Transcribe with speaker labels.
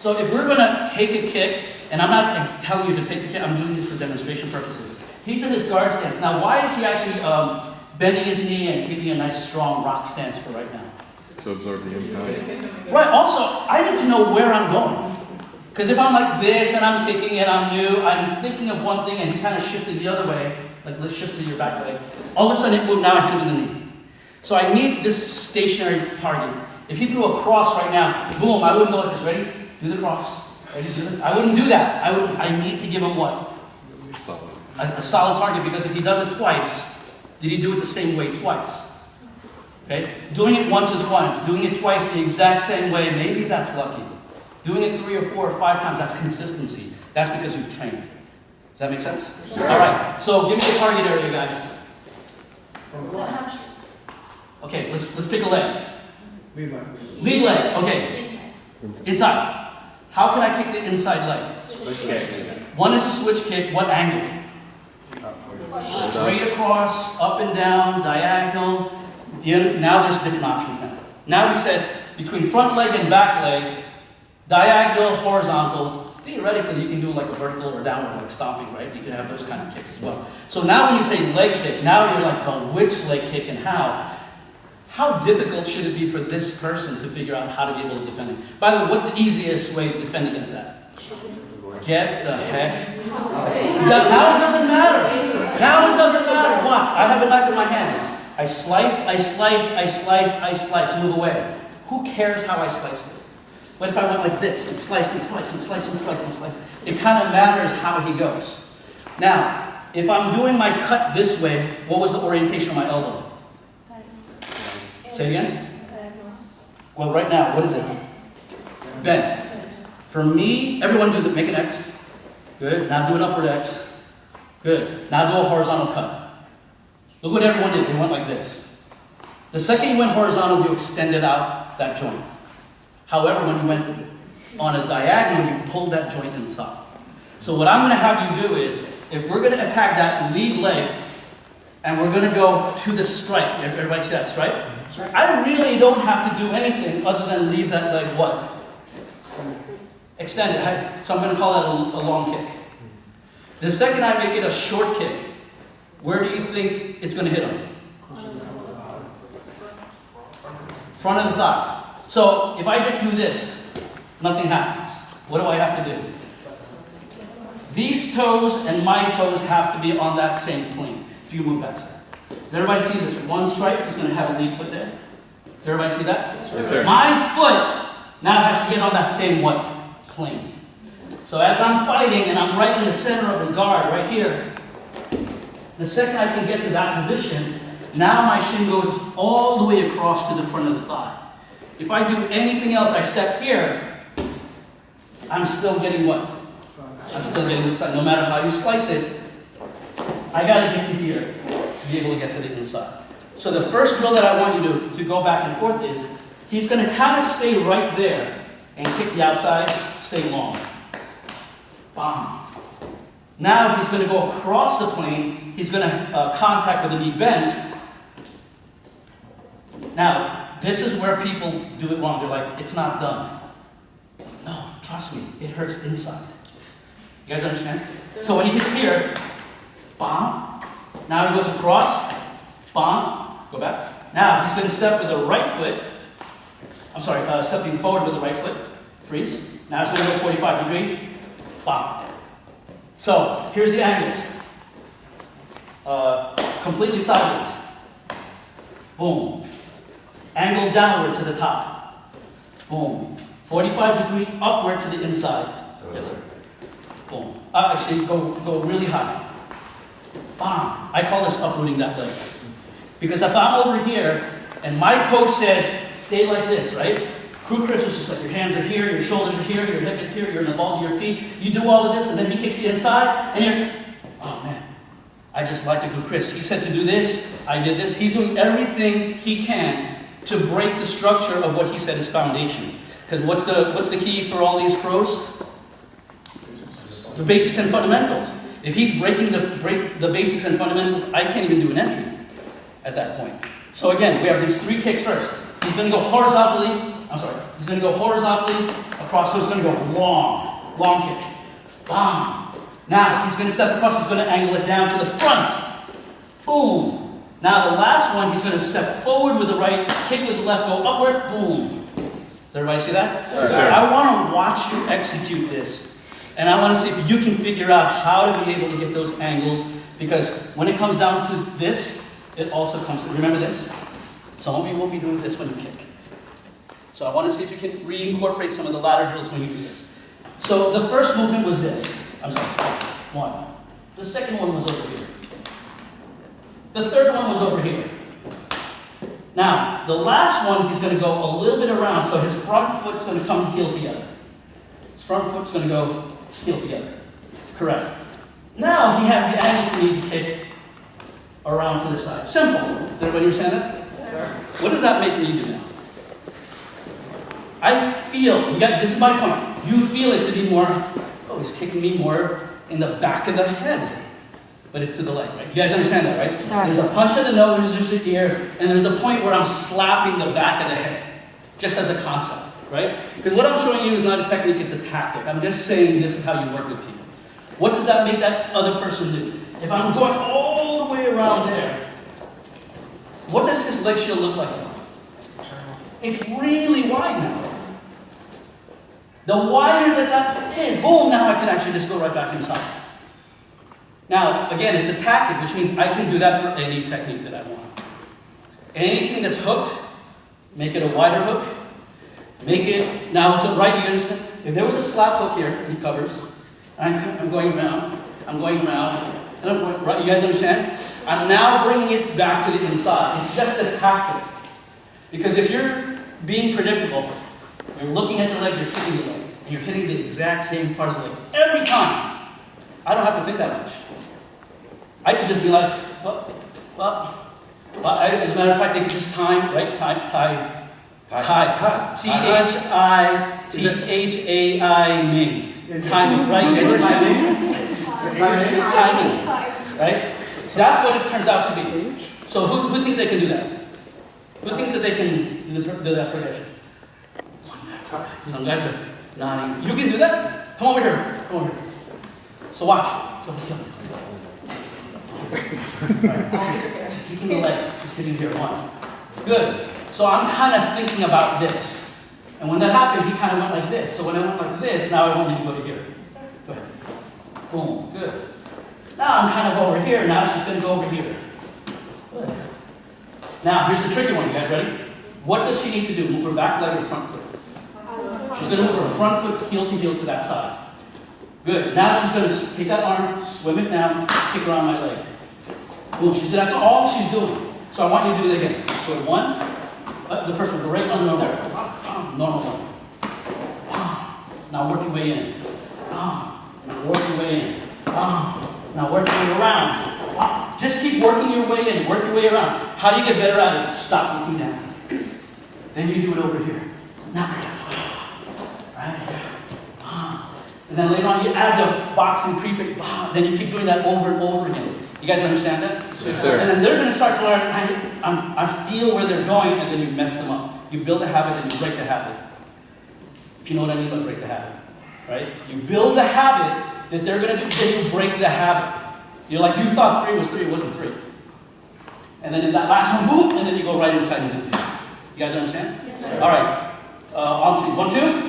Speaker 1: So if we're gonna take a kick, and I'm not telling you to take the kick, I'm doing this for demonstration purposes. He's in his guard stance. Now why is he actually bending his knee and keeping a nice strong rock stance for right now?
Speaker 2: To absorb the impact.
Speaker 1: Right, also, I need to know where I'm going. Because if I'm like this and I'm kicking and I'm new, I'm thinking of one thing and he kind of shifted the other way, like let's shift to your back leg. All of a sudden it moved, now I hit him in the knee. So I need this stationary target. If he threw a cross right now, boom, I wouldn't go like this. Ready? Do the cross. Ready? Do the... I wouldn't do that. I need to give him what? A solid target, because if he does it twice, did he do it the same way twice? Okay? Doing it once is once. Doing it twice the exact same way, maybe that's lucky. Doing it 3 or 4 or 5 times, that's consistency. That's because you've trained. Does that make sense? Sure. All right, so give me the target area, guys. Okay, let's pick a leg.
Speaker 3: Lead leg.
Speaker 1: Lead leg, okay. Inside. How can I kick the inside leg?
Speaker 2: Switch kick.
Speaker 1: One is a switch kick. What angle? Straight across, up and down, diagonal. Now there's different options now. Now we said between front leg and back leg, diagonal, horizontal. Theoretically, you can do like a vertical or downward, like stomping, right? You can have those kind of kicks as well. So now when you say leg kick, now you're like, well, which leg kick and how? How difficult should it be for this person to figure out how to be able to defend it? By the way, what's the easiest way to defend against that? Get the heck. Now it doesn't matter. Now it doesn't matter. Watch. I have a knife in my hand. I slice, I slice, I slice, I slice. Move away. Who cares how I slice it? But if I went like this, and slice, and slice, and slice, and slice, and slice, it kind of matters how he goes. Now, if I'm doing my cut this way, what was the orientation of my elbow? Say it again? Well, right now, what is it? Bent. For me, everyone do the, make an X. Good. Now do an upward X. Good. Now do a horizontal cut. Look what everyone did. They went like this. The second you went horizontal, you extended out that joint. However, when you went on a diagonal, you pulled that joint inside. So what I'm going to have you do is, if we're going to attack that lead leg, and we're going to go to the stripe. Everybody see that stripe? I really don't have to do anything other than leave that leg what? Extended. So I'm going to call that a long kick. The second I make it a short kick, where do you think it's going to hit him? Front of the thigh. So if I just do this, nothing happens. What do I have to do? These toes and my toes have to be on that same plane. If you move back, sir. Does everybody see this one stripe? He's going to have a lead foot there. Does everybody see that?
Speaker 2: Yes, sir.
Speaker 1: My foot now has to get on that same what? Plane. So as I'm fighting and I'm right in the center of his guard, right here, the second I can get to that position, now my shin goes all the way across to the front of the thigh. If I do anything else, I step here, I'm still getting what? I'm still getting the side. No matter how you slice it, I got to get to here to be able to get to the inside. So the first drill that I want you to go back and forth is, he's going to kind of stay right there and kick the outside, stay long. Bam. Now he's going to go across the plane. He's going to contact with the knee bent. Now, this is where people do it wrong. They're like, it's not done. No, trust me, it hurts inside. You guys understand? So when he hits here, bam. Now he goes across, bam, go back. Now he's going to step with the right foot. I'm sorry, stepping forward with the right foot. Freeze. Now he's going to go 45 degree. Bam. So here's the angles. Completely sideways. Boom. Angle downward to the top. Boom. 45 degree upward to the inside. Yes, sir. Boom. Actually, go really high. Bam. I call this uprooting that leg. Because if I'm over here, and my coach said, stay like this, right? Crew Chris was just like, your hands are here, your shoulders are here, your hip is here, you're in the balls of your feet. You do all of this, and then he kicks the inside, and you're, oh man, I just like to Crew Chris. He said to do this, I did this. He's doing everything he can to break the structure of what he said is foundation. Because what's the key for all these pros? The basics and fundamentals. If he's breaking the basics and fundamentals, I can't even do an entry at that point. So again, we have these 3 kicks first. He's going to go horizontally. I'm sorry, he's going to go horizontally across, so he's going to go long, long kick. Bam. Now, he's going to step across, he's going to angle it down to the front. Boom. Now, the last one, he's going to step forward with the right, kick with the left, go upward, boom. Does everybody see that?
Speaker 2: Sure.
Speaker 1: I want to watch you execute this. And I want to see if you can figure out how to be able to get those angles, because when it comes down to this, it also comes, remember this? Some of you will be doing this when you kick. So I want to see if you can reincorporate some of the ladder drills when you do this. So the first movement was this. I'm sorry, one. The second one was over here. The third one was over here. Now, the last one, he's going to go a little bit around, so his front foot's going to come heel together. His front foot's going to go heel together. Correct. Now he has the angle to need to kick around to the side. Simple. Does everybody understand that?
Speaker 3: Yes, sir.
Speaker 1: What does that make me do now? I feel, this is my point. You feel it to be more, oh, he's kicking me more in the back of the head. But it's to the leg, right? You guys understand that, right?
Speaker 3: Sure.
Speaker 1: There's a punch to the nose, there's a ear, and there's a point where I'm slapping the back of the head. Just as a concept, right? Because what I'm showing you is not a technique, it's a tactic. I'm just saying this is how you work with people. What does that make that other person do? If I'm going all the way around there, what does his leg shield look like now? It's really wide now. The wider that is, boom, now I can actually just go right back inside. Now, again, it's a tactic, which means I can do that for any technique that I want. Anything that's hooked, make it a wider hook. Make it, now it's a right, you understand? If there was a slap hook here, he covers, I'm going around, and I'm going right, you guys understand? I'm now bringing it back to the inside. It's just a tactic. Because if you're being predictable, you're looking at the leg, you're kicking the leg, and you're hitting the exact same part of the leg every time. I don't have to think that much. I could just be like, as a matter of fact, they could just time, right? Thai. T-H-A-I-Ming. Timing, right? You guys are timing. Right? That's what it turns out to be. So who thinks they can do that? Who thinks that they can do that progression? Some guys are nodding. You can do that? Come over here. Come over here. So watch. Don't kill me. Right. Just kicking the leg. Just hitting here. One. Good. So I'm kind of thinking about this. And when that happened, he kind of went like this. So when I went like this, now I want you to go to here. Go ahead. Boom. Good. Now I'm kind of over here. Now she's going to go over here. Good. Now, here's the tricky one. You guys ready? What does she need to do? Move her back leg or front foot? She's going to move her front foot heel to that side. Good. Now she's going to take that arm, swim it down, kick around my leg. Boom. That's all she's doing. So I want you to do it again. So one, the first one, the right on normal. Normal one. Now work your way in. Now work your way in. Now work your way around. Just keep working your way in, work your way around. How do you get better at it? Stop looking down. Then you do it over here. Now, right? And then later on you add the boxing prefix. Then you keep doing that over and over again. You guys understand that?
Speaker 2: Yes, sir.
Speaker 1: And then they're going to start to learn, I feel where they're going, and then you mess them up. You build a habit and you break the habit. If you know what I mean by break the habit. Right? You build a habit that they're going to do, then you break the habit. You're like, you thought 3 was 3, it wasn't 3. And then in that last one, boom, and then you go right inside and do it. You guys understand?
Speaker 3: Yes, sir.
Speaker 1: All right. On to 1, 2.